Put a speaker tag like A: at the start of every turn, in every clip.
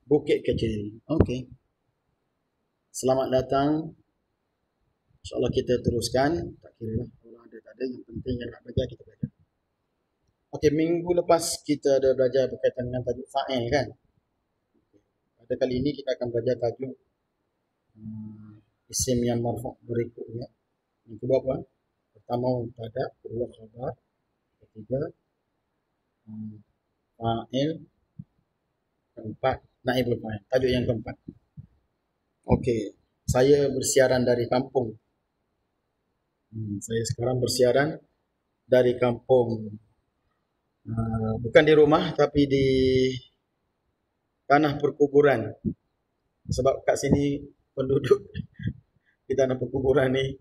A: Bukit Kecil. Okey. Selamat datang. InsyaAllah kita teruskan. Tak kira lah. Kalau ada tak ada. Yang penting yang nak belajar kita belajar. Okey, minggu lepas kita ada belajar berkaitan dengan tajuk fa'il kan. Pada kali ini kita akan belajar tajuk isim yang marfu' berikutnya. Yang kedua apa? Pertama mubtada, kedua khabar, ketiga fa'il, keempat naibul fa'il. Tajuk yang keempat. Okey, saya bersiaran dari kampung. Saya sekarang bersiaran dari kampung. Bukan di rumah tapi di tanah perkuburan. Sebab kat sini penduduk di tanah perkuburan ni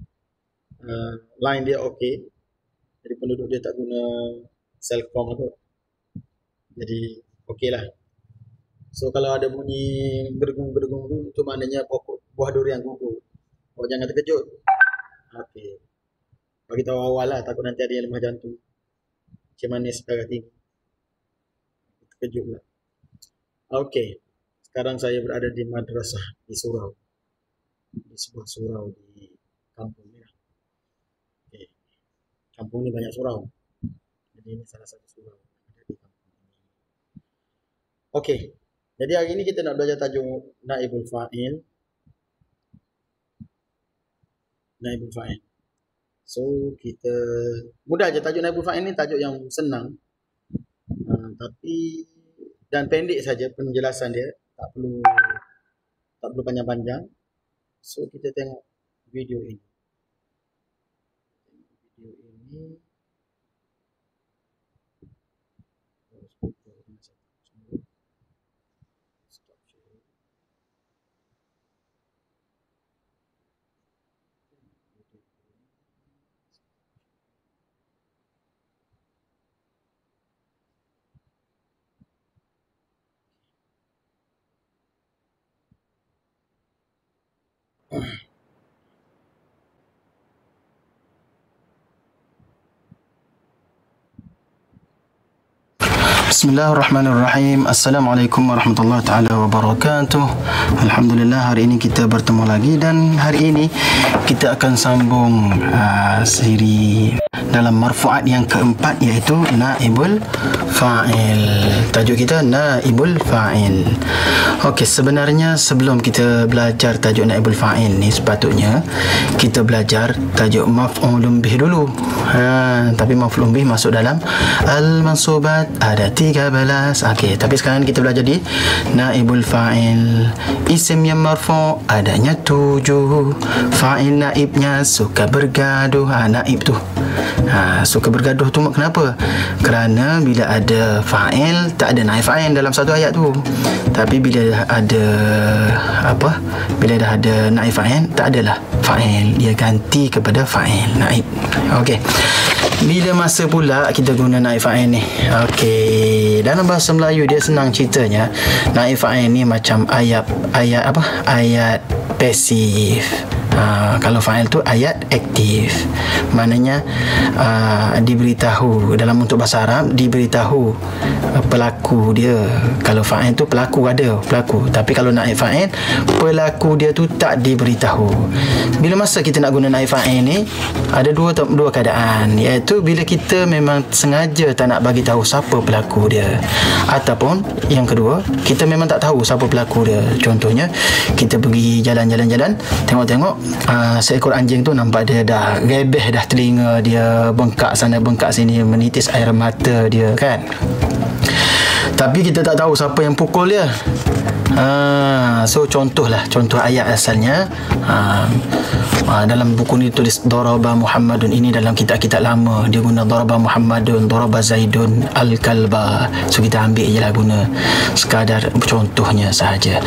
A: line dia okey. Jadi penduduk dia tak guna Celcom tu. Jadi okey lah. So kalau ada bunyi gergung-gergung tu maknanya pokok buah durian gugur. Oh, jangan terkejut. Okey. Bagi tahu awal lah, takut nanti ada yang lemah jantung. Macam manis darah tinggi. Terkejut lah. Okey. Sekarang saya berada di madrasah di surau. Di sebuah surau di kampung ni lah. Okey. Kampung ni banyak surau. Jadi ini salah satu surau yang ada di kampung ini. Okey. Jadi hari ini kita nak belajar tajuk naibul fa'il. Naibul fa'il. So kita mudah je tajuk naibul fa'il ni, tajuk yang senang. Tapi dan pendek saja penjelasan dia, tak perlu panjang-panjang. So kita tengok video ini. Bismillahirrahmanirrahim. Assalamualaikum warahmatullahi taala wabarakatuh. Alhamdulillah, hari ini kita bertemu lagi dan hari ini kita akan sambung siri dalam marfu'at yang keempat, iaitu naibul fa'il. Tajuk kita naibul fa'il. Okey, sebenarnya sebelum kita belajar tajuk naibul fa'il ni sepatutnya kita belajar tajuk maf'ulun bih dulu. Tapi maf'ulun bih masuk dalam al-mansubat ada 13. Okey, tapi sekarang kita belajar di naibul fa'il. Isim yang marfu' adanya 7. Fa'il naibnya suka bergaduh. Naib tu suka bergaduh tu kenapa? Kerana bila ada fa'il tak ada naib fa'il dalam satu ayat tu. Tapi bila ada bila dah ada naib fa'il, tak adalah fa'il, dia ganti kepada fa'il naib. Okey. Bila masa pula kita guna naib fa'il ni? Okey, dalam bahasa Melayu dia senang ceritanya. Naib fa'il ni macam ayat pasif. Kalau fa'il tu ayat aktif. Maknanya diberitahu, dalam untuk bahasa Arab diberitahu pelaku dia. Kalau fa'il tu pelaku ada, pelaku. Tapi kalau naib fa'il, pelaku dia tu tak diberitahu. Bila masa kita nak guna naib fa'il ni, ada dua keadaan, iaitu bila kita memang sengaja tak nak bagi tahu siapa pelaku dia, ataupun yang kedua, kita memang tak tahu siapa pelaku dia. Contohnya, kita pergi jalan-jalan, tengok seekor anjing tu nampak dia dah rebeh dah telinga dia, bengkak sana bengkak sini, menitis air mata dia kan. Tapi kita tak tahu siapa yang pukul dia. So contoh ayat asalnya dalam buku ni tulis daraba Muhammadun. Ini dalam kitab-kitab lama dia guna daraba Muhammadun, daraba Zaidun al-kalba. So kita ambil je lah, guna sekadar contohnya sahaja.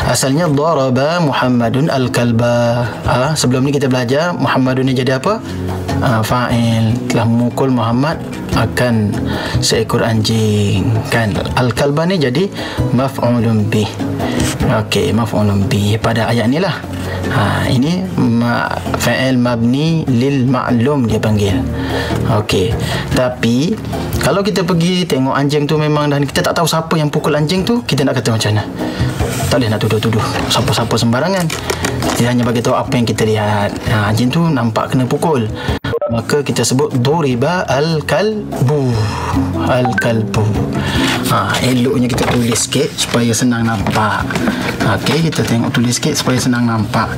A: Asalnya daraba Muhammadun al-kalba. Sebelum ni kita belajar Muhammadun ni jadi apa? Fa'il, telah memukul Muhammad akan seekor anjing kan. Al-kalba ni jadi maf'ulun bih. Okey, maf'ulun bih pada ayat ni lah. Ini fa'il mabni lil ma'lum dia panggil. Okey, tapi kalau kita pergi tengok anjing tu memang dan kita tak tahu siapa yang pukul anjing tu, kita nak kata macam mana? Tak boleh nak tuduh-tuduh siapa-siapa sembarangan. Dia hanya bagi tahu apa yang kita lihat. Anjing tu nampak kena pukul, maka kita sebut duriba al-kalbu. Al-kalbu. Eloknya kita tulis sikit supaya senang nampak. Okey, kita tengok tulis sikit supaya senang nampak.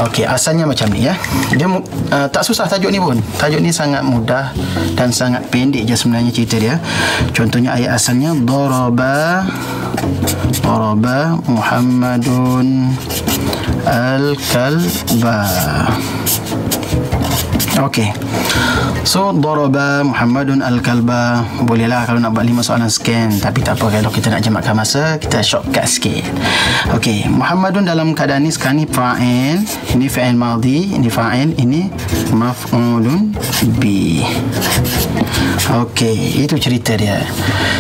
A: Okey, asalnya macam ni ya. Dia tak susah tajuk ni pun. Tajuk ni sangat mudah dan sangat pendek je sebenarnya cerita dia. Contohnya ayat asalnya daraba Muhammadun al-kalba. Okey. So daraba Muhammadun al-kalba. Bolehlah kalau nak buat 5 soalan scan, tapi tak apa, kalau kita nak jematkan masa, kita shortcut sikit. Okey, Muhammadun dalam keadaan ni sekarang ni fa'il, ini fa'il madhi, ini fa'il, ini maf'ulun bi. Okey, itu cerita dia.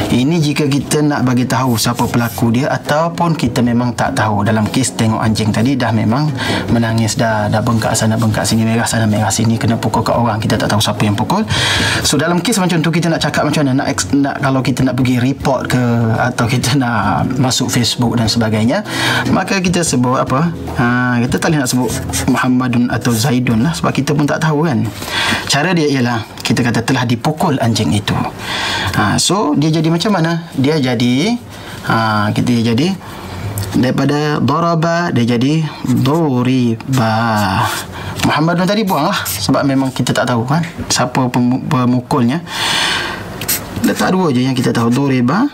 A: Ini jika kita nak bagi tahu siapa pelaku dia, ataupun kita memang tak tahu. Dalam kes tengok anjing tadi dah memang menangis, dah bengkak sana bengkak sini, merah sana merah sini, kena pukul ke orang, kita tak tahu siapa yang pukul. So dalam kes macam tu, kita nak cakap macam mana, nak kalau kita nak pergi report ke, atau kita nak masuk Facebook dan sebagainya, maka kita sebut apa, kita tak boleh nak sebut Muhammadun atau Zaidun lah, sebab kita pun tak tahu kan. Cara dia ialah kita kata telah dipukul anjing itu. So dia jadi macam mana? Dia jadi kita jadi daripada daraba dia jadi duriba. Muhammadun tadi buang lah, sebab memang kita tak tahu kan siapa pemukulnya. Letak dua je yang kita tahu, duriba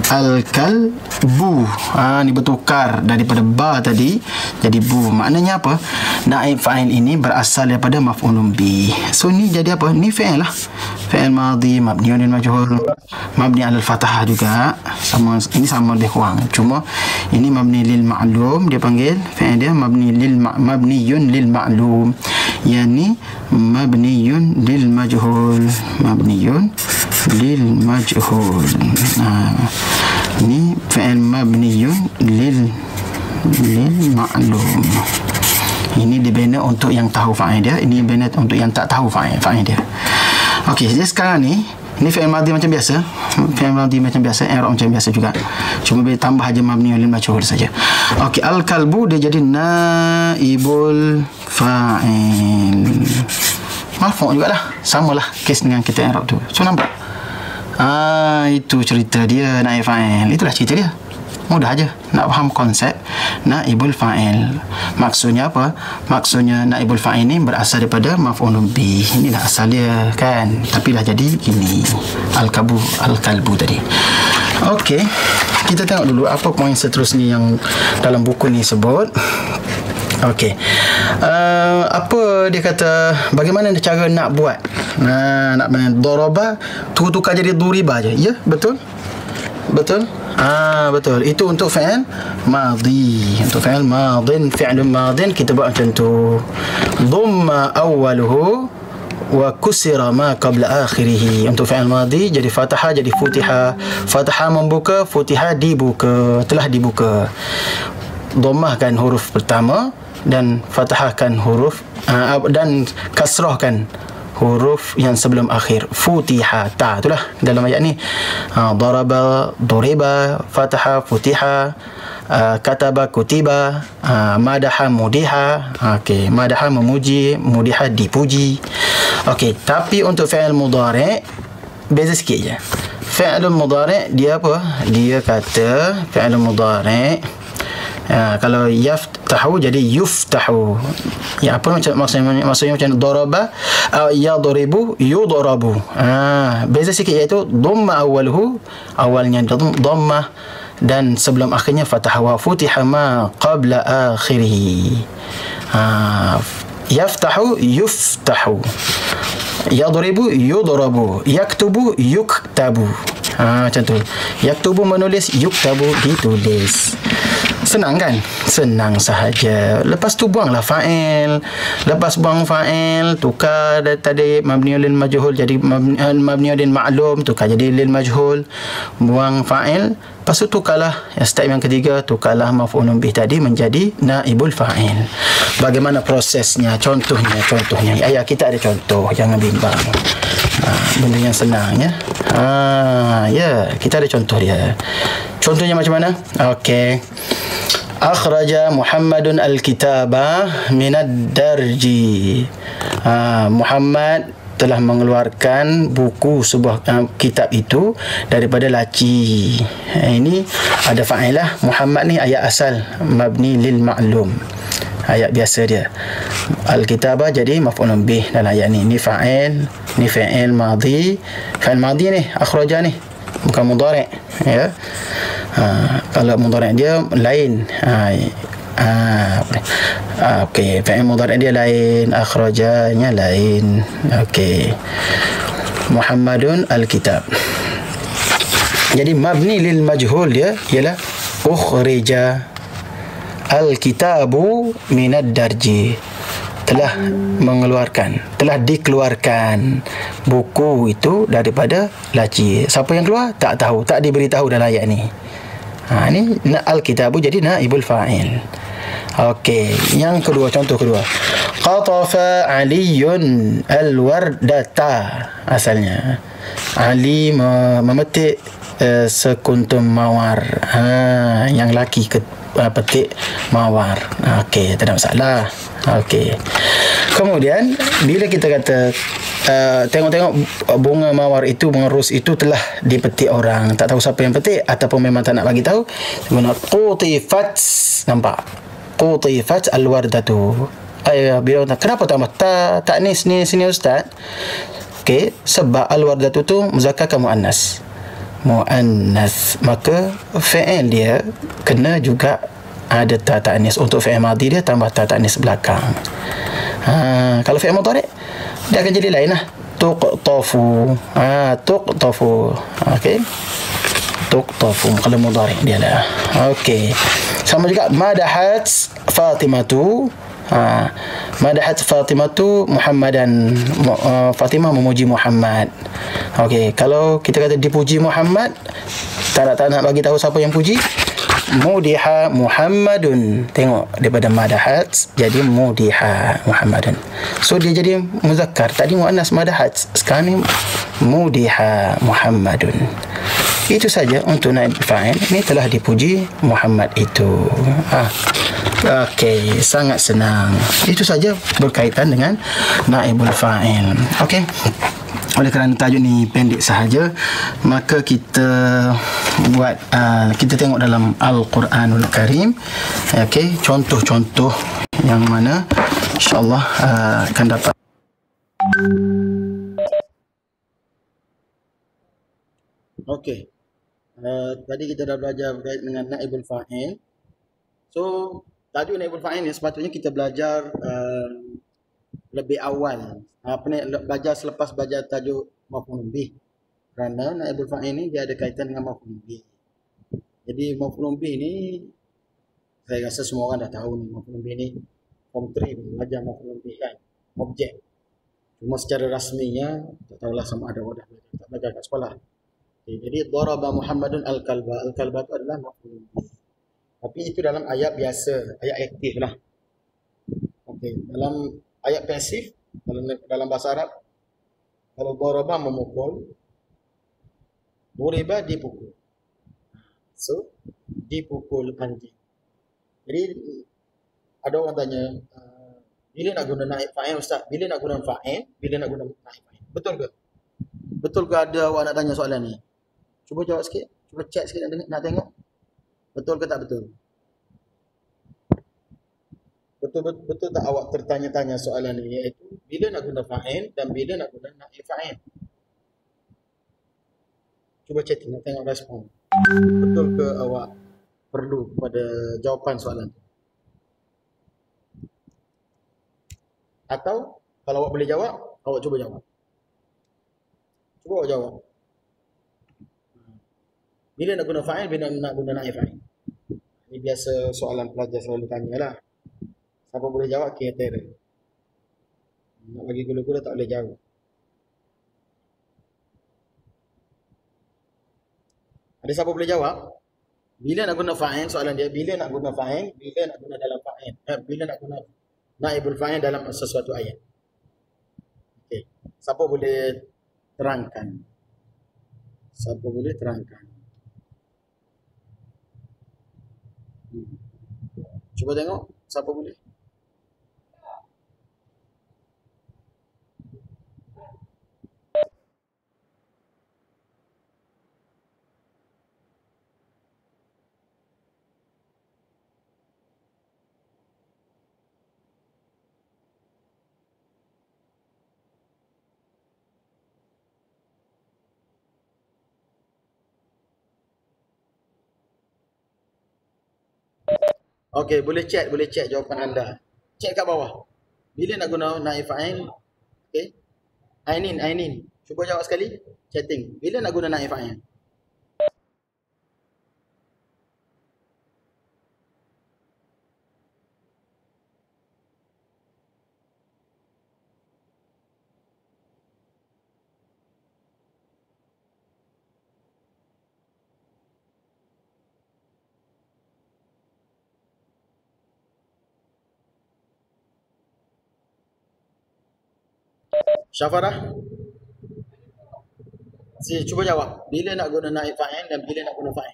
A: al-kalbu. Ni bertukar daripada ba tadi jadi bu. Maknanya apa? Naib fa'il ini berasal daripada maf'ulun bi. So ni jadi apa? Ni fa'il lah. Fa'il madhi mabniun lil majhul, mabni alal fathah juga. Sama, ini sama lebih kurang. Cuma ini mabni lil ma'lum, dia panggil fa'il dia mabniyun lil ma'lum. Yang ni mabniyun lil majhul. Mabniyun lil majhul. Ini fa'il mabniyun lil ma'lum. Ini dibina untuk yang tahu fa'il dia, ini dibina untuk yang tak tahu fa'il dia. Okey, jadi sekarang ni ini fi'il madhi macam biasa. Fi'il madhi macam biasa, i'rab macam biasa juga. Cuma boleh tambah aja mabni lil majhul saja. Okey, al-kalbu dia jadi naibul fa'il. Marfu' jugalah. Samalah kes dengan kita i'rab tu. So nampak? Itu cerita dia naib fa'il. Itulah cerita dia. Mudah aja nak faham konsep naibul fa'il. Maksudnya apa? Maksudnya naibul fa'il ni berasal daripada maf'ulun bi. Inilah asal dia kan. Tapi dah jadi ini al-kalbu tadi. Okey, kita tengok dulu apa poin seterusnya yang dalam buku ni sebut. Okey, apa dia kata, bagaimana cara nak buat, nak daraba tukar jadi duriba je. Ya, betul? Betul? Betul. Itu untuk fi'il madhi. Untuk fi'il madhin, fi'lun madhin, kita buat macam tu. Dhamma awwaluhu wa kusira ma qabla akhirih. Untuk fi'il madhi jadi fathah jadi futihah. Fathah membuka, futihah dibuka, telah dibuka. Dhammahkan huruf pertama dan fathahkan huruf dan kasrahkan huruf yang sebelum akhir. Futiha, ta, itulah dalam ayat ni. Daraba, duriba, fataha, futiha, kataba, kutiba, madaha, mudiha. Okey, madaha memuji, mudiha dipuji. Okey, tapi untuk fi'il mudhari' beza sikit je. Fi'il mudhari' dia apa? Dia kata fi'il mudhari' kalau yaftahu jadi yuftahu. Ya, apa maksudnya macam daraba, yadribu, yudrabu. Beza sikit, iaitu dhamma awwaluhu, awalnya dhammah dan sebelum akhirnya fathah, wa futiha ma qabla akhirih. Yaftahu yuftahu, yadribu yudrabu, yaktubu yuktabu. Macam tu. Yaktubu menulis, yuktabu ditulis. Senang kan? Senang sahaja. Lepas tu buanglah fa'il. Lepas buang fa'il, tukar dari tadi mabni lil majhul jadi mabni lil ma'lum, tukar jadi lil majhul. Buang fa'il, lepas tu tukarlah step yang ketiga, tukarlah maf'ulun bih tadi menjadi naibul fa'il. Bagaimana prosesnya? Contohnya. Ayah kita ada contoh, jangan bimbang. Benda yang senang ya. Ya, kita ada contoh dia. Contohnya macam mana? Okey. Akhraja Muhammadun al-kitaba minad darji. Muhammad telah mengeluarkan buku sebuah kitab itu daripada laci. Ini ada fa'ilah. Muhammad ni ayat asal mabni lil ma'lum, ayat biasa dia. Al-kitabah jadi maf'ulun bih dalam ayat ni. Ni fa'il, ni fi'il madhi. Fi'il madhi ni akhraja ni, bukan mudhari', ya. Kalau mudhari' dia lain. Okey, fi'il mudhari' dia lain, akhrajanya lain. Okey. Muhammadun al-kitab. Jadi mabni lil majhul dia ialah ukhrija al-kitabu minad darji. Telah mengeluarkan, telah dikeluarkan buku itu daripada laci. Siapa yang keluar? Tak tahu, tak diberitahu dalam ayat ni. Ni al-kitabu jadi naibul fa'il. Okey, yang kedua, contoh kedua. Qatafa Aliyun al-wardata. Asalnya Ali memetik sekuntum mawar. Yang laki petik mawar. Okey, tak ada masalah. Okey. Kemudian bila kita kata tengok-tengok bunga mawar itu, bunga ros itu telah dipetik orang, tak tahu siapa yang petik ataupun memang tak nak bagi tahu, guna qutifat. Nampak? Qutifat al-wardatu. Bila kenapa tambah taknis ni sini ustaz? Okey, sebab al-wardatu tu muzakkar ke muannas? Muannas. Maka fi'il dia kena juga ada ta ta'nis. Untuk fi'il madhi dia tambah ta ta'nis belakang. Kalau fi'il mudhari' dia akan jadi lain lah. Tuqtafu. Tuqtafu. Okey. Tuqtafu. Kalau mudhari' dia lah. Okey. Sama juga madahat Fatimatu. Madahat Fatimatu Muhammadan. Fatimah memuji Muhammad. Okey, kalau kita kata dipuji Muhammad, tak nak bagi tahu siapa yang puji, mudiha Muhammadun. Tengok, daripada madahat jadi mudiha Muhammadun. So dia jadi muzakkar. Tadi muannas madahat, sekarang ni mudiha Muhammadun. Itu saja untuk naib fa'il. Ini telah dipuji Muhammad itu. Okey, sangat senang. Itu saja berkaitan dengan naibul fa'il. Okey. Oleh kerana tajuk ni pendek sahaja, maka kita buat kita tengok dalam Al-Quranul Karim, okey, contoh-contoh yang mana insya-Allah akan dapat. Okey. Tadi kita dah belajar berkaitan dengan naibul fa'il. So, tajuk naibul fa'il ni sepatutnya kita belajar lebih awal. Belajar selepas belajar tajuk maf'ulun bih. Kerana naibul fa'il ni dia ada kaitan dengan maf'ulun bih. Jadi maf'ulun bih ni saya rasa semua orang dah tahu ni. Maf'ulun bih ni form 3 belajar maf'ulun bih kan. Objek. Cuma secara rasminya tak tahulah sama ada orang dah belajar kat sekolah. Okay, jadi daraba Muhammadun al-kalba. Al-kalba itu adalah maf'ulun bih. Tapi itu dalam ayat biasa, ayat aktif lah. Okey, dalam ayat pasif, dalam bahasa Arab, kalau daraba memukul, duriba dipukul. So, dipukul anjing. Jadi ada orang tanya, bila nak guna naib fa'il ustaz? Bila nak guna fa'il? Bila nak guna naib fa'il? Betul ke? Betul ke ada awak nak tanya soalan ni? Cuba jawab sikit. Cuba cek sikit nak tengok. Betul ke tak betul? Betul tak awak tertanya-tanya soalan ini, iaitu bila nak guna fa'il dan bila nak guna naib fa'il? Cuba chatting, nak tengok respon. Betul ke awak perlu pada jawapan soalan itu? Atau kalau awak boleh jawab, awak cuba jawab. Cuba awak jawab. Bila nak guna fa'il, bila nak guna naib fa'il? Ini biasa soalan pelajar selalu tanyalah. Siapa boleh jawab, kira nak bagi gula-gula tak boleh jawab. Ada siapa boleh jawab? Bila nak guna fa'il, soalan dia, bila nak guna fa'il, bila nak guna dalam fa'il, bila nak guna naibul fa'il dalam sesuatu ayat. Okey. Siapa boleh terangkan? Siapa boleh terangkan? Cuba tengok, siapa boleh? Okey, boleh cek jawapan anda. Cek kat bawah. Bila nak guna naib fa'il? Okey. Ainin. Cuba jawab sekali. Chatting. Bila nak guna naib fa'il? Syafarah? Cuba jawab. Bila nak guna naib fa'il dan bila nak guna fa'il?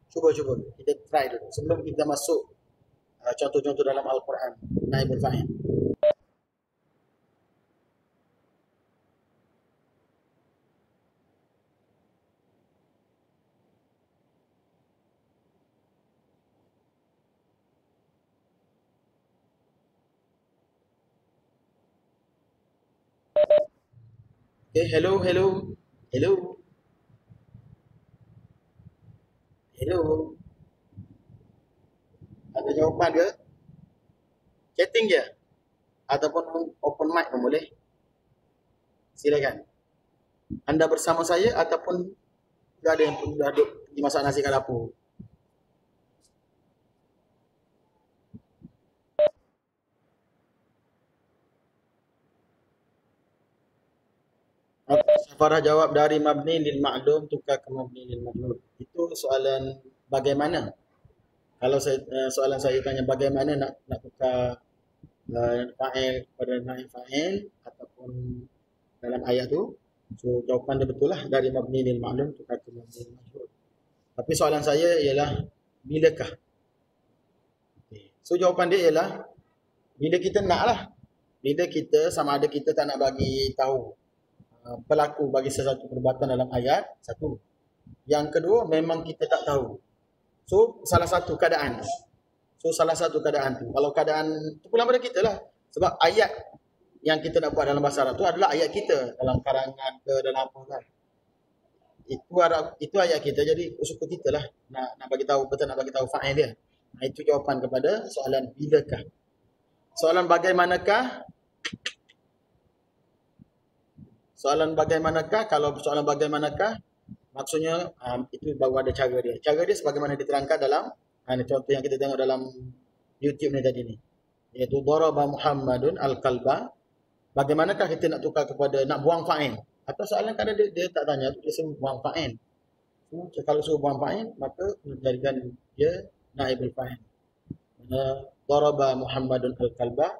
A: Cuba. Kita try dulu. Sebelum kita masuk contoh-contoh dalam Al-Quran. Naibul fa'il. Okay, hello. Ada jawapan ke? Chatting je? Ataupun open mic pun boleh. Silakan. Anda bersama saya ataupun dah ada yang dah duduk di masak nasi kat dapur? Farah jawab dari mabni lil ma'lum tukar ke mabni lil majhul. Itu soalan bagaimana? Kalau soalan saya tanya bagaimana nak tukar fa'il kepada naib fa'il ataupun dalam ayat tu, so jawapan dia betul lah, dari mabni lil ma'lum tukar ke mabni lil majhul. Tapi soalan saya ialah bilakah? Okay. So jawapan dia ialah bila kita nak lah. Bila kita sama ada kita tak nak bagi tahu pelaku bagi sesuatu perbuatan dalam ayat, satu. Yang kedua, memang kita tak tahu. So, salah satu keadaan tu. Kalau keadaan tu pulang pada kita lah. Sebab ayat yang kita nak buat dalam bahasa Arab tu adalah ayat kita. Dalam karangan ke, dalam apa kan. Itu ayat kita. Jadi, usaha kita lah. Nak bagi tahu, betul nak bagi tahu fa'il dia. Nah, itu jawapan kepada soalan bilakah. Soalan bagaimanakah? Kalau soalan bagaimanakah, maksudnya itu baru ada cara dia. Cara dia sebagaimana diterangkan dalam contoh yang kita tengok dalam YouTube ni tadi ni. Iaitu daraba Muhammadun al-qalba. Bagaimanakah kita nak tukar kepada nak buang fa'il? Atau soalan kadang dia tak tanya, dia suruh buang fa'il. So, kalau suruh buang fa'il, maka menjadikan dia naibul fa'il. Daraba Muhammadun al-qalba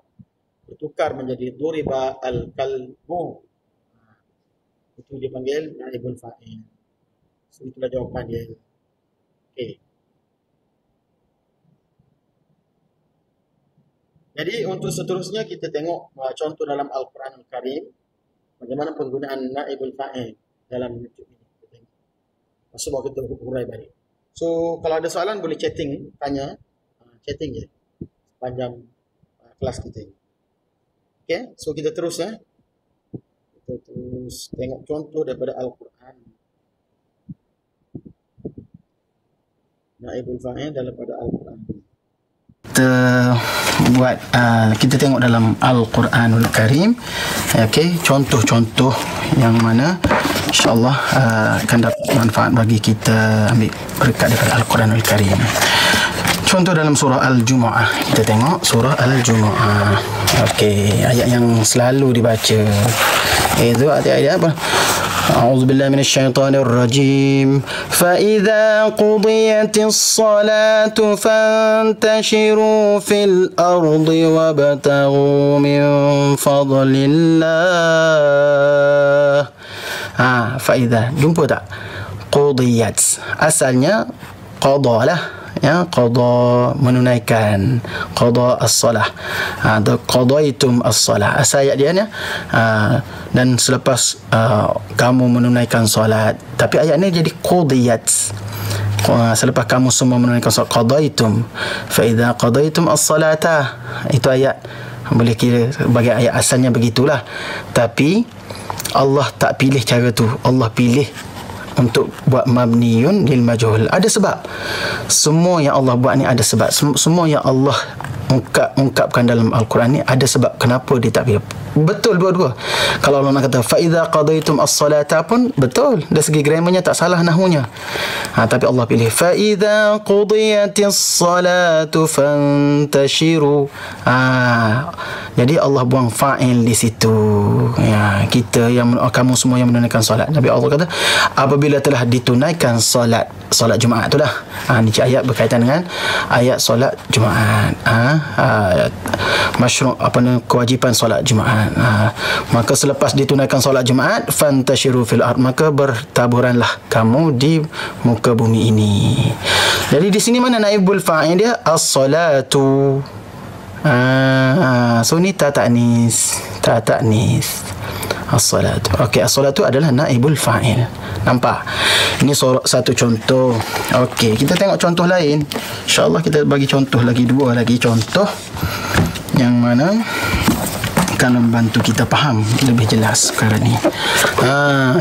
A: bertukar menjadi duriba al-qalbu. Itu dipanggil naibul fa'il. So, itulah jawapan dia. Okey. Jadi untuk seterusnya kita tengok contoh dalam Al-Quran Al-Karim bagaimana penggunaan naibul fa'il dalam YouTube ini. Kita tengok. Sebab kita urai balik. So kalau ada soalan boleh chatting, tanya. Chatting je sepanjang kelas kita ini. Okey, so kita terus ya. Kita terus tengok contoh daripada Al-Quran. Naibul fa'il daripada Al-Quran. Kita tengok dalam Al-Quranul Karim, okey, contoh-contoh yang mana insya-Allah akan dapat manfaat bagi kita ambil berkat daripada Al-Quranul Karim. Contoh dalam surah Al-Jumu'ah. Kita tengok surah Al-Jumu'ah. Okey, ayat yang selalu dibaca. Itu ayat apa? أعوذ بالله من الشيطان الرجيم فإذا قضيت الصلاة فانتشروا في الأرض وابتغوا من فضل الله Faidha. Jumpa tak? Qudiyat. Asalnya qada lah. Ya, qada menunaikan, qada as-salah, atau qadaitum as-salah. Asal ayat dia ni, dan selepas kamu menunaikan solat. Tapi ayat ni jadi qudiyat, selepas kamu semua menunaikan solat. Qadaitum, fa idza qadaitum as-salata. Itu ayat boleh kira sebagai ayat asalnya begitulah. Tapi Allah tak pilih cara tu. Allah pilih untuk buat mabniyun lil majhul. Ada sebab. Semua yang Allah buat ni ada sebab. Semua yang Allah ungkapkan dalam Al-Quran ni ada sebab kenapa dia tak pilih. Betul dua-dua. Kalau Allah nak kata fa idza qadaitum as-salata pun betul, dari segi grammarnya tak salah nahwunya. Tapi Allah pilih fa idza qudiyatis salatu fantashiru. Jadi Allah buang fa'il di situ. Ya, kita yang kamu semua yang menunaikan solat. Nabi Allah kata apabila telah ditunaikan solat Jumaat tu dah. Ni ayat berkaitan dengan ayat solat Jumaat. Masyru' kewajipan solat Jumaat. Maka selepas ditunaikan solat Jumaat, fantashiru fil ard, maka bertaburanlah kamu di muka bumi ini. Jadi di sini mana naibul fa'il dia? As-salatu. So ni ta ta'nis. As-salatu. Okey, as-salatu adalah naibul fa'il. Nampak? Ini satu contoh. Okey, kita tengok contoh lain. InsyaAllah kita bagi contoh lagi, dua lagi contoh yang mana akan membantu kita faham lebih jelas perkara ni.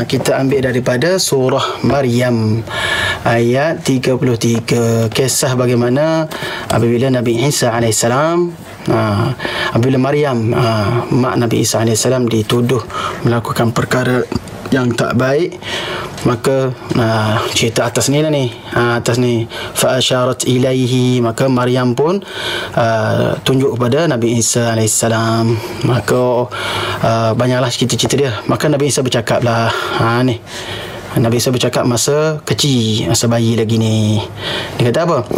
A: Kita ambil daripada surah Maryam ayat 33. Kisah bagaimana apabila Nabi Isa AS, apabila Maryam mak Nabi Isa AS dituduh melakukan perkara yang tak baik, maka cerita atas ni lah ni, atas ni fa asyarat ilaihi, maka Maryam pun tunjuk kepada Nabi Isa AS. Maka banyaklah cerita-cerita dia. Maka Nabi Isa bercakap lah, ni Nabi Isa bercakap masa kecil, masa bayi lagi ni. Dia kata apa?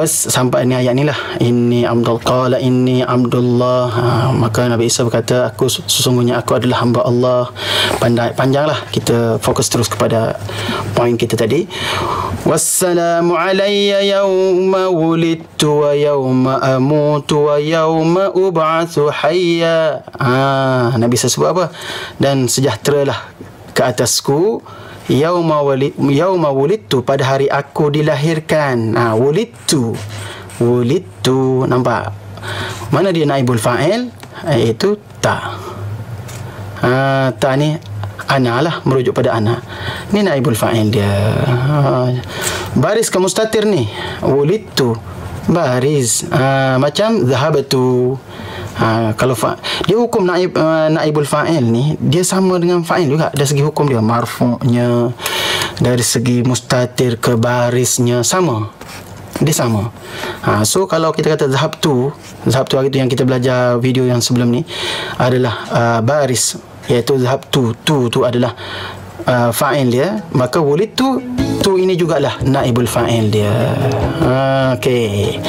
A: Sampai ni ayat ni lah. Qala inni Abdullah. Maka Nabi Isa berkata, sesungguhnya aku adalah hamba Allah. Panjang lah. Kita fokus terus kepada poin kita tadi. Wassalamu alayya yawma wulidtu wa yawma amutu wa yawma ub'atsu hayya. Nabi Isa sebut apa? Dan sejahteralah ke atasku yauma wulidtu, pada hari aku dilahirkan. Wulidtu, nampak? Mana dia naibul fa'il? Iaitu ta. Ta ni ana lah, merujuk pada ana. Ni naibul fa'il dia. Baris ke mustatir ni, wulidtu baris. Macam zahabtu. Kalau dia hukum naibul fa'il ni, dia sama dengan fa'il juga dari segi hukum dia, marfu'nya, dari segi mustatir ke barisnya sama, dia sama. So kalau kita kata zahabtu hari tu yang kita belajar video yang sebelum ni adalah baris, iaitu zahabtu, tu adalah fa'il dia, maka wulidtu tu ini jugalah naibul fa'il dia. Okey.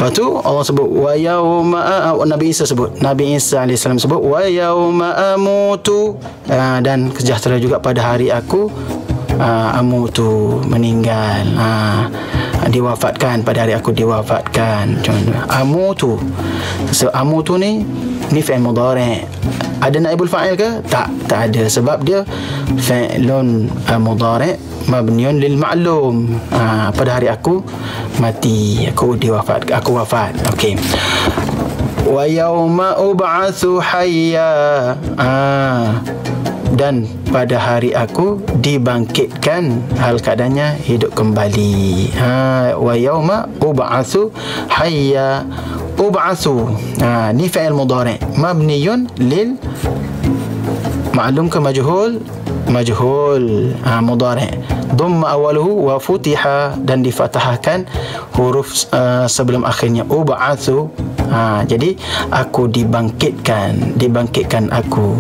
A: Lepas tu Allah sebut wa yauma, Nabi Isa AS sebut wa yauma amutu, dan sejahtera juga pada hari aku amutu, meninggal, diwafatkan, pada hari aku diwafatkan. Amutu. So amutu ni fi'il mudhari'. Ada naibul fa'il ke? Tak ada, sebab dia fi'lun mudhari' mabniun lil ma'lum. Pada hari aku mati, aku wafat. Okey. Wa yauma ub'atsu hayya. Dan pada hari aku dibangkitkan hal keadaannya hidup kembali. Wa yauma ub'atsu hayya. Ub'atsu, ni fi'il mudhari' mabniyun lil ma'lum ke majhul? Mudhari'. Dhamma awaluhu wa futiha, dan difathahkan huruf sebelum akhirnya. Ub'atsu. Jadi aku dibangkitkan aku.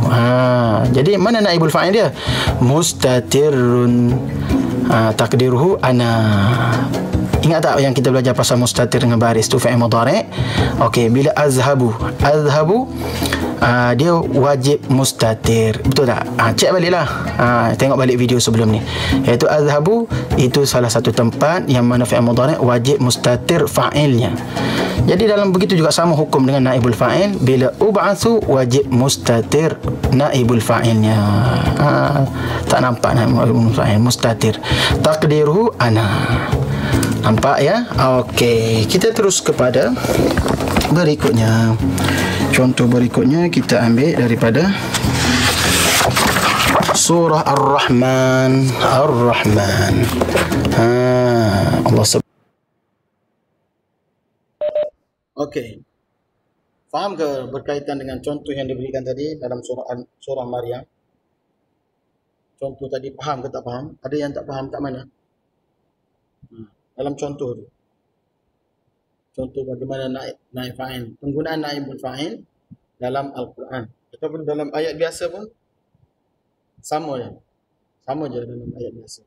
A: Jadi mana naibul fa'il dia? Mustatirun. Takdiruhu ana. Ingat tak yang kita belajar pasal mustatir dengan baris tu fi'il mudhari'? Okey, bila azhabu dia wajib mustatir. Betul tak? Cek baliklah. Tengok balik video sebelum ni. Iaitu azhabu itu salah satu tempat yang mana fi'il mudhari' wajib mustatir fa'ilnya. Jadi dalam begitu juga sama hukum dengan naibul fa'il. Bila ub'atsu wajib mustatir naibul fa'ilnya. Tak nampak naibul fa'il mustatir. Taqdiruhu ana. Nampak ya? Okey, kita terus kepada berikutnya. Contoh berikutnya kita ambil daripada surah Ar-Rahman. Ar-Rahman. Allah sebut. Okey. Faham ke berkaitan dengan contoh yang diberikan tadi dalam surah Maryam? Contoh tadi faham ke tak faham? Ada yang tak faham kat mana? Dalam contoh tu. Contoh bagaimana naib fa'il, penggunaan naibul fa'il dalam Al-Quran ataupun dalam ayat biasa pun sama je. Sama je dalam ayat biasa.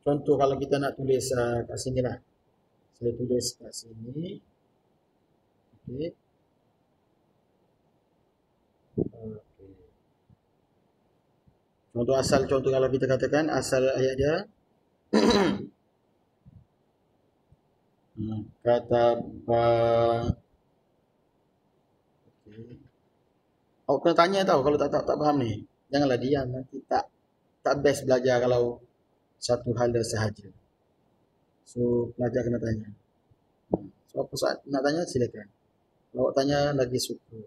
A: Contoh kalau kita nak tulis kat sini lah. Saya tulis kat sini. Okey. Contoh asal, contoh kalau kita katakan asal ayat dia kata awak kena tanya tau kalau tak faham ni. Janganlah diam, nanti tak best belajar kalau satu hal sahaja. So pelajar kena tanya. So apa saat nak tanya silakan. Kalau awak tanya lagi suka,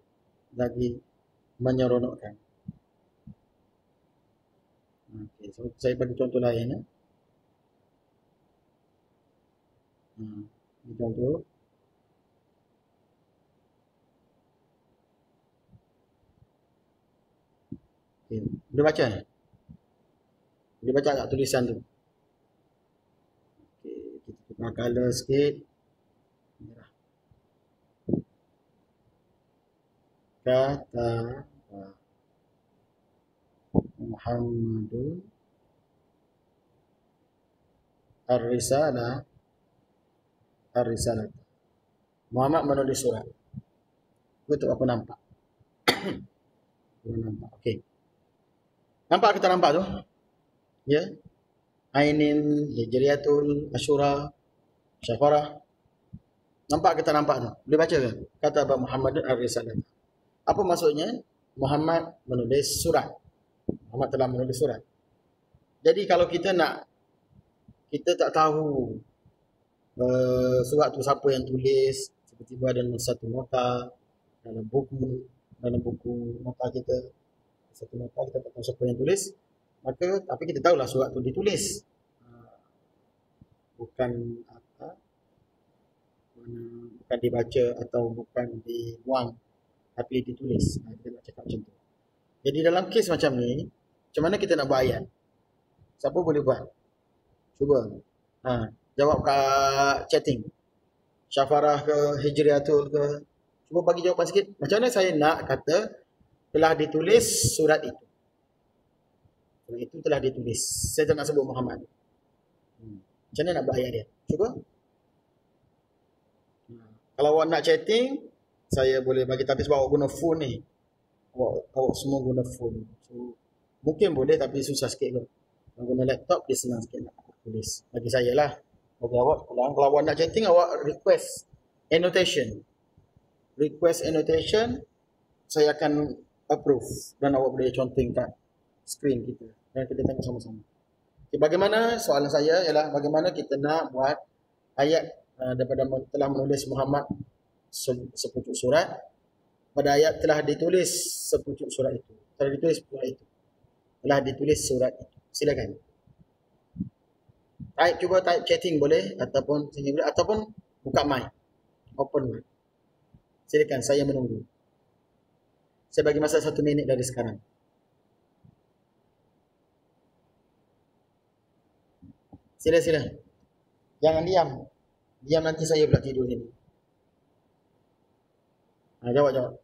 A: lagi menyeronokkan. Okay, so saya bagi contoh lain ya. Ini contoh. Okay. Boleh baca? Boleh baca tak tulisan tu? Okay. Kita tukar color sikit. Kata Muhammadun Ar-Risalah. Ar-Risalah. Muhammad menulis surat. Betul aku nampak. Aku nampak. Okey. Nampak kita nampak tu? Ya. Ainin, Hijriyatul, Asyura, Syafarah. Nampak kita nampak tu? Boleh baca ke? Kata Abang Muhammad Ar-Risalah. Apa maksudnya? Muhammad menulis surat. Muhammad telah menulis surat. Jadi kalau kita tak tahu surat tu siapa yang tulis, tiba-tiba ada satu nota dalam buku nota kita, satu nota kita tak tahu siapa yang tulis, maka tapi kita tahulah surat tu ditulis, bukan dibaca atau bukan dibuang, tapi ditulis. Kita nak cakap macam tu. Jadi dalam kes macam ni, macam mana kita nak buat ayat? Siapa boleh buat? Cuba. Jawab kat chatting. Syafarah ke, Hijriyatul ke. Cuba bagi jawapan sikit. Macam mana saya nak kata telah ditulis surat itu. Surat itu telah ditulis. Saya tak nak sebut Muhammad. Macam mana nak buat ayat dia? Cuba. Kalau awak nak chatting, saya boleh bagi, tapi sebab awak guna phone ni. Awak semua guna phone. So, mungkin boleh tapi susah sikit kot. Kalau guna laptop, dia senang sikit nak tulis. Bagi saya lah. Bagi awak, kalau awak nak chatting, awak request annotation. Request annotation, saya akan approve. Dan awak boleh conteng kat screen kita. Dan kita tengok sama-sama. Okay, bagaimana, soalan saya ialah bagaimana kita nak buat ayat daripada telah menulis Muhammad sepucuk surat pada ayat telah ditulis sepucuk surat itu. Telah ditulis surat itu. Telah ditulis surat itu. Silakan. Cuba type chatting boleh ataupun sini boleh ataupun buka mic. Open mic. Silakan, saya menunggu. Saya bagi masa 1 minit dari sekarang. Sila. Jangan diam. Diam nanti saya pula tidur sini. Jawab.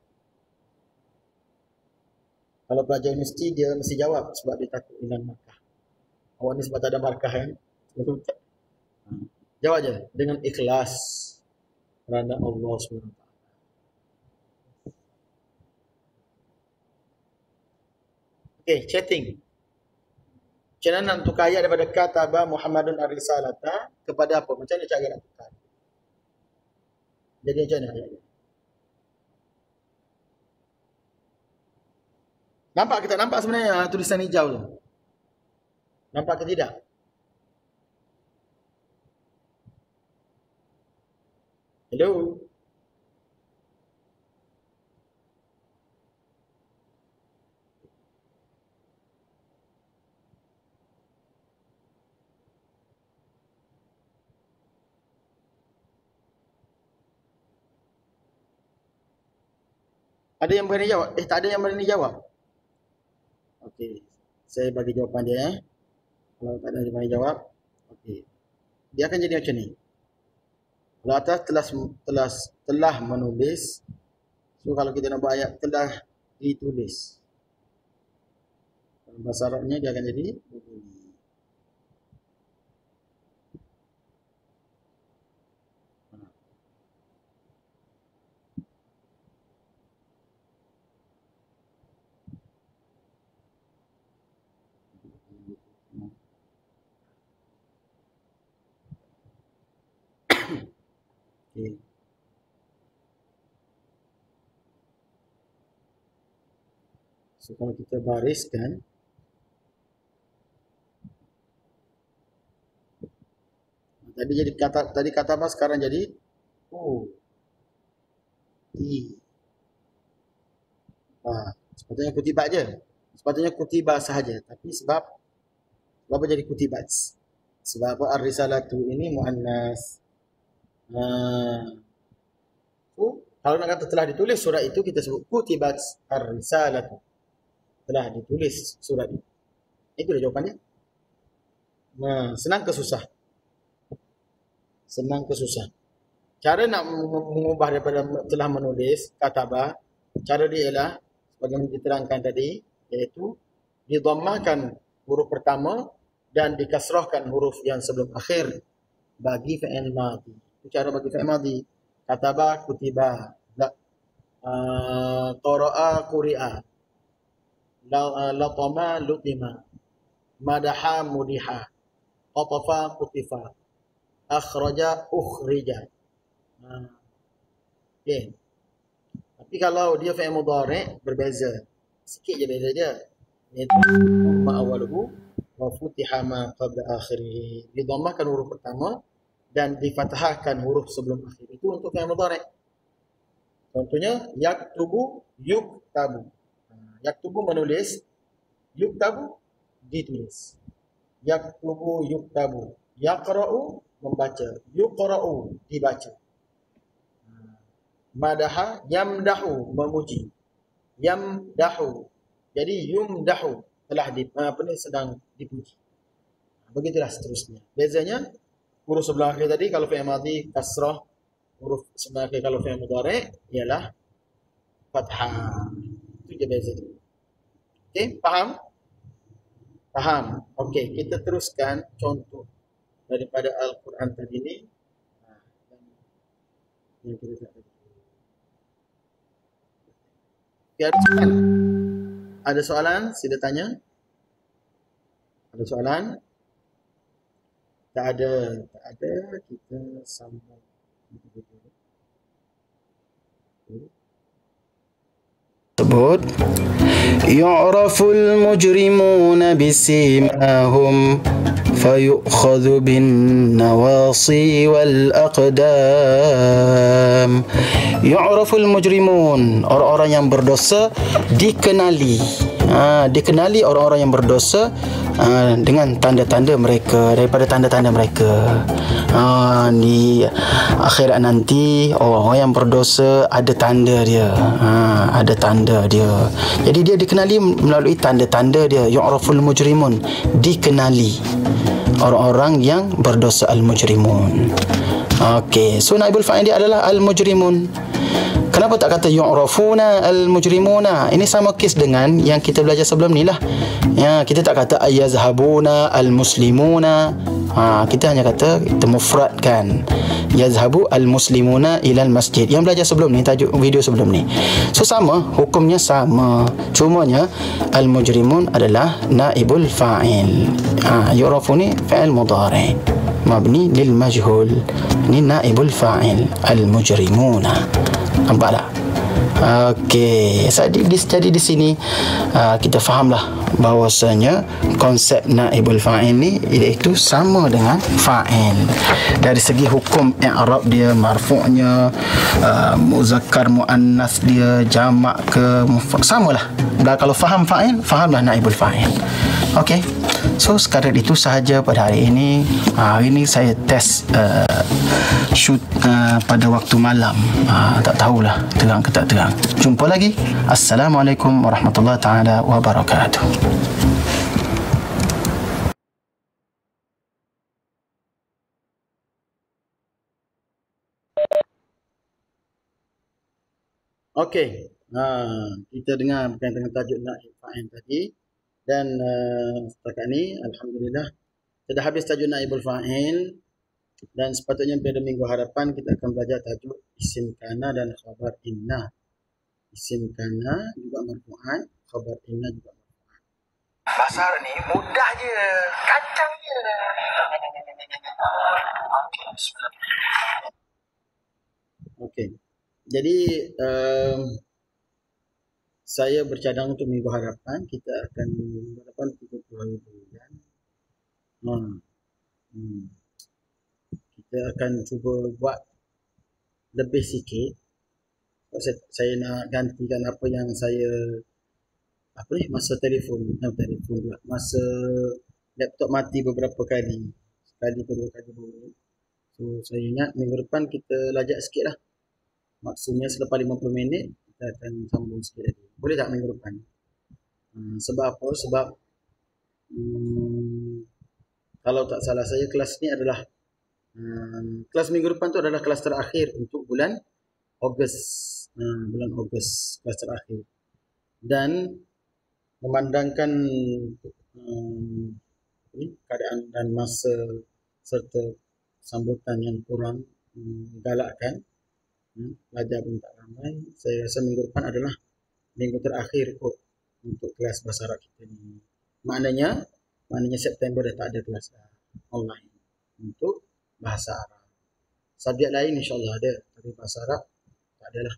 A: Kalau pelajar universiti dia mesti jawab sebab dia takut dengan markah. Awak ni sebab tak ada markah kan? Jawab je dengan ikhlas kerana Allah SWT. Okey, chatting. Macam mana nak tukar ayat daripada kataba Muhammadun ar-risalata kepada apa? Macam mana cara nak tukar? Jadi macam mana ayat? Nampak ke tak nampak sebenarnya tulisan hijau tu? Nampak ke tidak? Hello? Ada yang berani jawab? Tak ada yang berani jawab. Okey. Saya bagi jawapan dia. Kalau tak ada yang berani jawab. Okey. Dia akan jadi macam ni. Kalau atas telah menulis. So kalau kita nak buat ayat telah ditulis. Dalam bahasa Arabnya dia akan jadi begini. Okay. So kalau kita bariskan, tadi kata apa, sekarang jadi sepatutnya kutibat je. Sepatutnya kutibat sahaja, tapi sebab apa jadi kutibat? Sebab apa ar-risalatu ini muannas. Kalau nak kata telah ditulis surat itu, kita sebut kutibat ar-risalatu. Telah ditulis surat itu. Itulah jawapannya. Senang ke susah? Senang ke susah? Cara nak mengubah daripada telah menulis kataba, cara dia ialah sebagaimana diterangkan tadi, iaitu didhammahkan huruf pertama dan dikasrahkan huruf yang sebelum akhir bagi fi'il madhi. Itu cara bagi fi'il madhi. Kataba kutiba, qara'a quri'a, latama lutima, madaha mudiha, qatafa qutifa, akhraja ukhrija. Okay. Tapi kalau dia fi'il mudhari' berbeza. Sikit je beza dia. Iaitu ma awaluhu wa futiha ma qabla akhirih. Didhammahkan huruf pertama dan difathahkan huruf sebelum akhir. Itu untuk fi'il mudhari'. Contohnya yaktubu, yuktabu. Yaktubu menulis, yuktabu ditulis. Yaktubu, yuktabu. Yaqra'u membaca, yuqra'u dibaca. Madaha, yamdahu memuji. Yamdahu. Jadi yumdahu telah sedang dipuji. Begitulah seterusnya. Bezanya huruf sebelah akhir tadi kalau fi'il madhi kasrah, huruf sebelah akhir kalau fi'il mudhari' ialah fathah. Itu je beza dia. Okey, faham? Faham. Okey, kita teruskan contoh daripada Al-Quran tadi ni. Yang kita tak ada. Ada soalan? Sila tanya. Ada soalan? Tak ada. Kita sambung.
B: Sebut yu'raful mujrimuna bisimahum fayu'khadhu bin nawasi wal aqdam. Yu'raful mujrimun, orang-orang yang berdosa dikenali. Dikenali orang-orang yang berdosa dengan tanda-tanda mereka, daripada tanda-tanda mereka. Di akhirat nanti orang yang berdosa ada tanda dia. Ada tanda dia. Jadi dia dikenali melalui tanda-tanda dia. Yu'raful mujrimun, dikenali orang-orang yang berdosa al-mujrimun. Okey, so naibul fa'il dia adalah al-mujrimun. Kenapa tak kata yu'rafuna al-mujrimuna? Ini sama kes dengan yang kita belajar sebelum ni lah. Ya, kita tak kata ayazhabuna al-muslimuna. Kita hanya kata, kita mufradkan yazhabu al-muslimuna ilal masjid. Yang belajar sebelum ni, tajuk video sebelum ni. So sama, hukumnya sama. Cumanya al-mujrimun adalah naibul fa'il. Yu'rafu ni fa'il mudhari' mabni lil majhul. Ni naibul fa'il al-mujrimuna. Nampak tak? Okey, jadi di sini kita fahamlah bahawasanya konsep naibul fa'il ni iaitu sama dengan fa'il. Dari segi hukum i'rab dia, marfu'nya, muzakkar muannas dia, jamak ke samalah. Dan kalau faham fa'il, fahamlah naibul fa'il. Okey. So sekadar itu sahaja pada hari ini. Hari ini saya test shoot pada waktu malam. Tak tahulah terang ke tak terang. Jumpa lagi. Assalamualaikum warahmatullahi taala wabarakatuh. Okey. Kita dengar berkaitan dengan tajuk naib fa'il tadi. Dan setakat ni alhamdulillah kita dah habis tajuk naibul fa'il, dan sepatutnya pada minggu hadapan kita akan belajar tajuk isim kana dan khabar inna. Isim kana juga marfu'an, khabar inna juga marfu'an.
A: Bahasa Arab ni mudah je, kacang je.
B: Okey. Jadi saya bercadang untuk minggu hadapan kita akan hadapan 30 hari bulan. Kita akan cuba buat lebih sikit. Saya nak gantikan apa yang saya masa telefon pula. Masa laptop mati beberapa kali. Sekali ke dua kali baru. So saya ingat minggu depan kita lajak sikit lah. Maksudnya selepas 50 minit kita akan sambung sikit lagi. Boleh tak minggu depan? Sebab apa? Sebab kalau tak salah saya, kelas ni adalah kelas minggu depan tu adalah kelas terakhir untuk bulan Ogos. Bulan Ogos, kelas terakhir. Dan memandangkan keadaan dan masa serta sambutan yang kurang galakkan, pelajar pun tak ramai, saya rasa minggu depan adalah minggu terakhir untuk kelas bahasa Arab kita ni. Maknanya September dah tak ada kelas online untuk bahasa Arab. Subjek lain insyaAllah ada, tapi bahasa Arab tak adalah.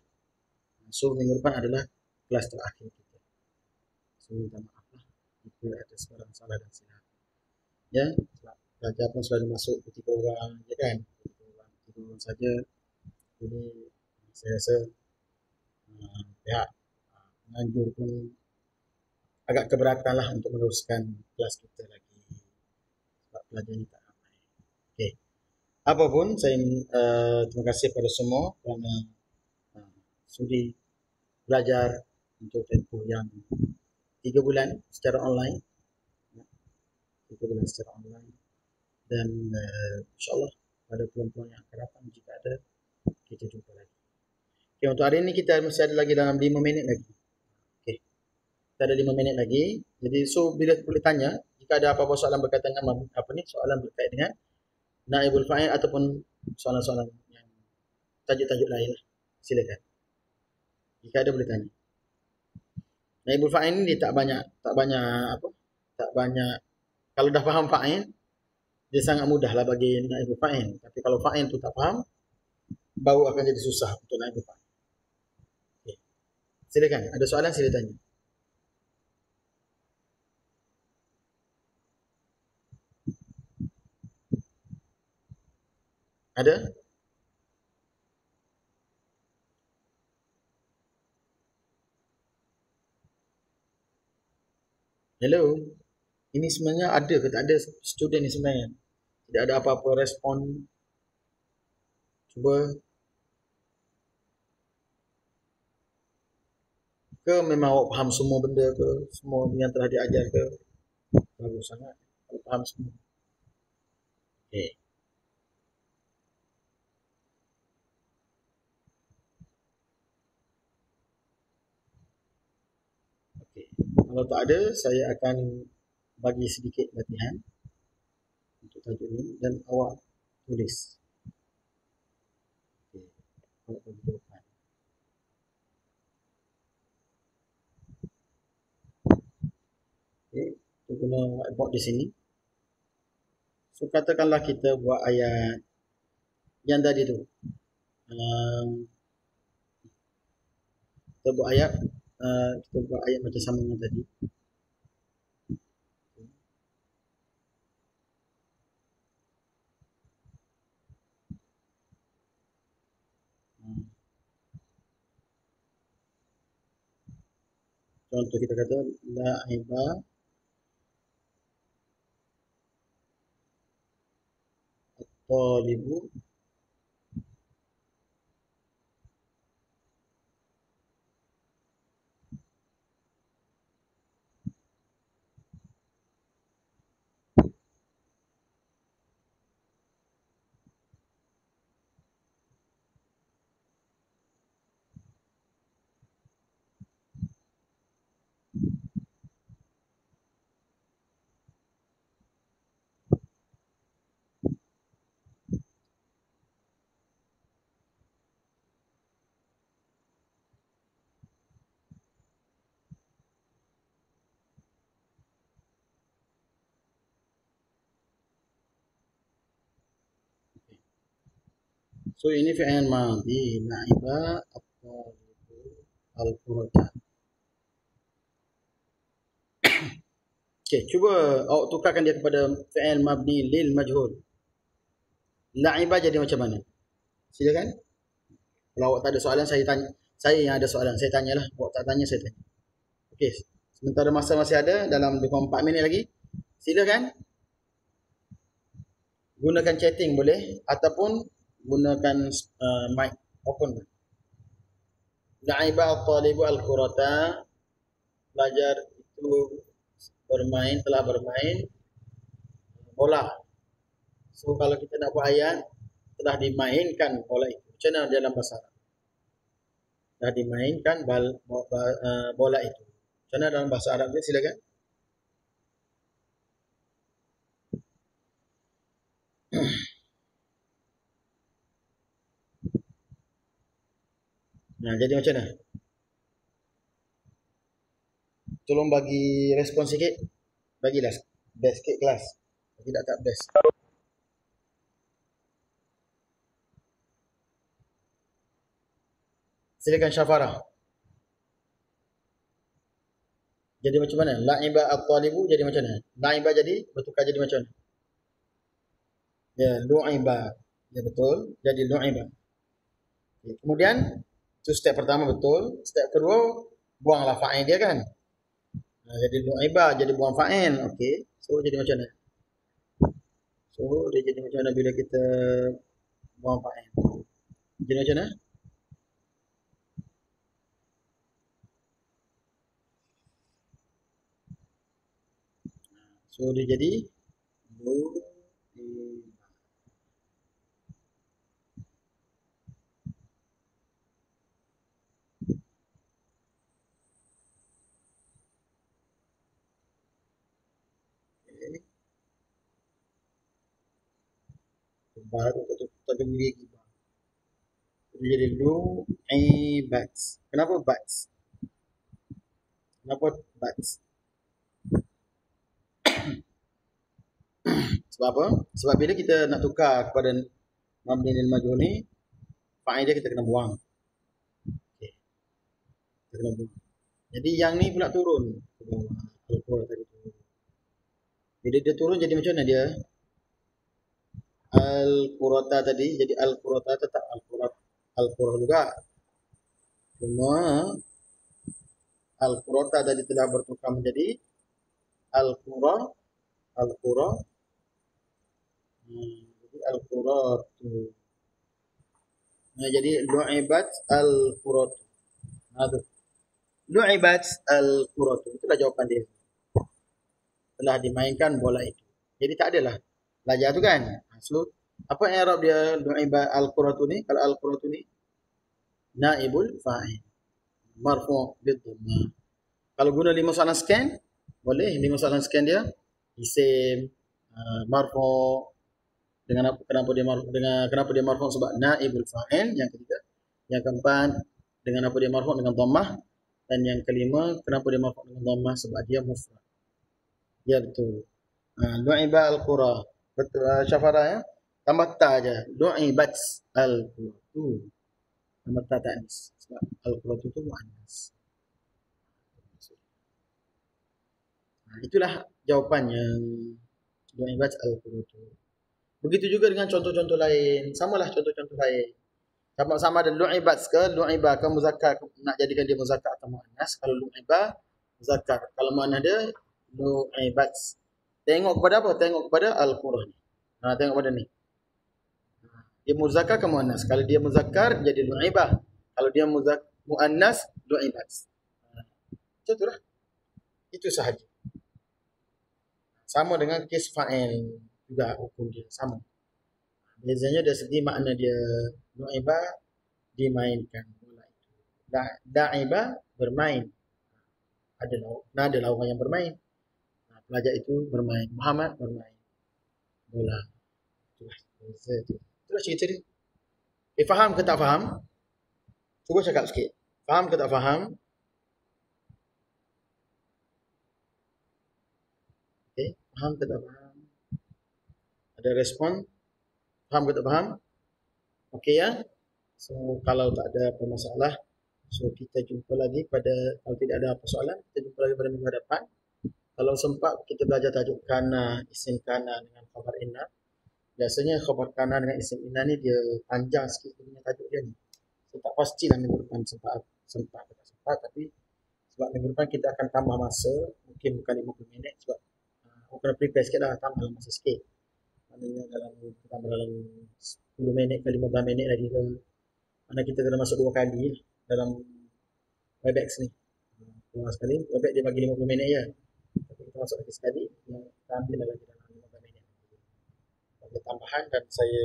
B: So minggu depan adalah kelas terakhir kita. So minta maaf lah jika ada sebarang salah dan silap. Ya, pelajar pun selalu masuk 3 orang je kan, 3 orang saja. Jadi saya rasa pihak penganjur pun agak keberatan lah untuk meneruskan kelas kita lagi sebab pelajar ni tak ramai. Okey. Apapun, saya terima kasih pada semua kerana sudi belajar untuk tempoh yang 3 bulan secara online. 3 bulan secara online. Dan insyaAllah pada peluang-peluang yang akan datang jika ada, kita jumpa lagi. Okay, untuk hari ini kita mesti ada lagi dalam 5 minit lagi. Okay. Kita ada 5 minit lagi. Jadi so bila boleh tanya, jika ada apa-apa soalan berkaitan dengan soalan berkaitan dengan naibul fa'il ataupun soalan-soalan yang tajuk-tajuk lain lah. Silakan. Jika ada boleh tanya. Naibul fa'il ni dia tak banyak kalau dah faham fa'il dia sangat mudah lah bagi naibul fa'il. Tapi kalau fa'il tu tak faham, baru akan jadi susah untuk naibul fa'il. Okay. Silakan, ada soalan sila tanya. Ada? Hello? Ini sebenarnya ada ke tak ada student ni sebenarnya? Tidak ada apa-apa respon. Cuba. Ke memang awak faham semua benda ke? Semua yang telah diajar ke? Bagus sangat. Awak faham semua. Okay. Kalau tak ada, saya akan bagi sedikit latihan untuk tajuk ni dan awak tulis. Okey. Awak bagi jawapan. Okey, kita guna whiteboard di sini. So katakanlah kita buat ayat yang tadi tu. Kita buat ayat macam sama dengan tadi. Contoh kita kata la'iba at-talibu So ini fi'il madhi, la'iba at-talibu al-qurata. Okey, cuba awak tukarkan dia kepada fi'il mabni lil majhul. La'iba jadi macam mana? Silakan. Kalau awak tak ada soalan, saya tanya. Saya yang ada soalan, saya tanyalah. Awak tak tanya, saya tanya. Okey, sementara masa masih ada dalam 24 minit lagi. Silakan. Gunakan chatting boleh ataupun gunakan mic open. La'iba at-talibu al-qurata, pelajar itu telah bermain bola. So kalau kita nak buat ayat telah dimainkan bola itu. Macam mana dalam bahasa Arab? Telah dimainkan bola itu. Macam mana dalam bahasa Arab dia? Silakan. Nah, jadi macam mana? Tolong bagi respon sikit. Bagilah best sikit kelas. Tidak tak best. Silakan Syafara. Jadi macam mana? La'iba at-talibu jadi macam mana? La'iba jadi bertukar jadi macam mana? Ya, lu'iba. Ya betul. Jadi lu'iba. Okay. Kemudian itu step pertama betul. Step kedua buanglah fa'il dia kan. Jadi lu'iba jadi buang fa'il. Okey. So jadi macam mana? So dia jadi macam mana bila kita buang fa'il? Jadi macam mana? So dia jadi lu'iba. Baru tak boleh gibah. Jadi lu'ibat. Kenapa bats? Kenapa bats? Sebab apa? Sebab bila kita nak tukar kepada mabni lil majhul ni, fa'il dia kita kena buang. Okey. Kita kena buang. Jadi yang ni pula turun ke bawah. Al-Qur'an tadi turun. Bila dia turun jadi macam mana dia? Al-Qurata tadi jadi Al-Qurata tetap Al-Qurah juga. Cuma Al-Qurata tadi telah bertukar menjadi Al-Qurah. Jadi Al-Quratu. Jadi lu'ibat Al-Quratu. Aduh. Lu'ibat Al-Quratu. Itulah jawapan dia. Telah dimainkan bola itu. Jadi tak adalah belajar tu kan. So, apa i'rab dia lu'iba al-quratu ni? Kalau al-quratu ni naibul fa'il. Marfu' bid-dhammah. Kalau guna 5 soalan scan, boleh 5 soalan scan dia isim marfu' Kenapa dia marfu sebab naibul fa'il. Yang ketiga, yang keempat, dengan apa dia marfu dengan dhammah, dan yang kelima, kenapa dia marfu dengan dhammah sebab dia mufrad. Ya betul. Lu'iba al-qura. Betul Syafara ya. Tambah ta aja. Lu'ibat al-qura. Tambah ta ta'nis. Sebab al-qura itu muannas. Itulah jawapannya. Lu'ibat al-qura. Begitu juga dengan contoh-contoh lain. Samalah contoh-contoh lain. Sama-sama ada lu'ibat ke lu'iba ke muzakkar, nak jadikan dia muzakkar atau muannas. Kalau lu'iba muzakkar, kalau muannas dia lu'ibat. Tengok kepada apa? Tengok kepada al-qur'an. Tengok pada ni. Dia muzakkar ke muannas? Kalau dia muzakkar jadi lu'ibah. Kalau dia muannas lu'ibat. Itulah. Itu sahaja. Sama dengan kes fa'il juga hukum dia sama. Bezanya dari segi makna dia. Lu'ibah dimainkan bola itu. Da'iba bermain. Adalah orang yang bermain. Pelajar itu bermain. Muhammad bermain bola. Itulah cerita dia. Faham ke tak faham? Cuba cakap sikit. Faham ke tak faham? Okay. Faham ke tak faham? Ada respon? Faham ke tak faham? Okey ya. So kalau tak ada apa masalah, so kita jumpa lagi kalau tidak ada apa soalan, kita jumpa lagi pada minggu hadapan. Kalau sempat kita belajar tajuk kana, isim kana dengan khabar inna. Biasanya khabar kana dengan isim inna ni dia panjang sikit punya tajuk dia ni. So tak pastilah minggu depan sempat atau tak sempat, tapi sebab minggu depan kita akan tambah masa, mungkin bukan 50 minit sebab aku kena prepare sikit dah, tambah masa sikit. Maknanya tambah dalam 10 minit ke 15 minit lagi ke. Mana kita kena masuk 2 kali dalam Webex ni. Kurang sekali, Webex dia bagi 50 minit je. Tapi kita masuk lagi sekali, kita ambil lagi dalam 15 minit. Ada tambahan dan saya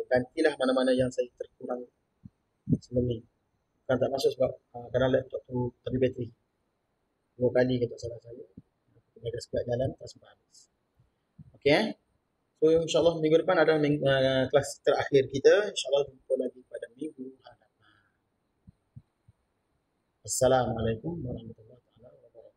B: gantilah mana-mana yang saya terkurang sebelum ni. Bukan tak masuk sebab kadang laptop tu habis bateri. 2 kali kita salah saya. Kita sekejap jalan, tak sempat habis. Okay. So insyaAllah minggu depan ada kelas terakhir kita. InsyaAllah jumpa lagi pada minggu hadapan. Assalamualaikum warahmatullahi wabarakatuh.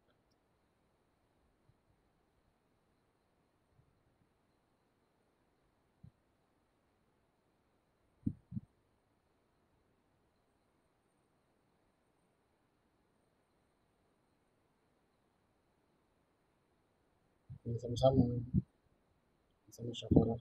B: Sama-sama. Sama Syafara.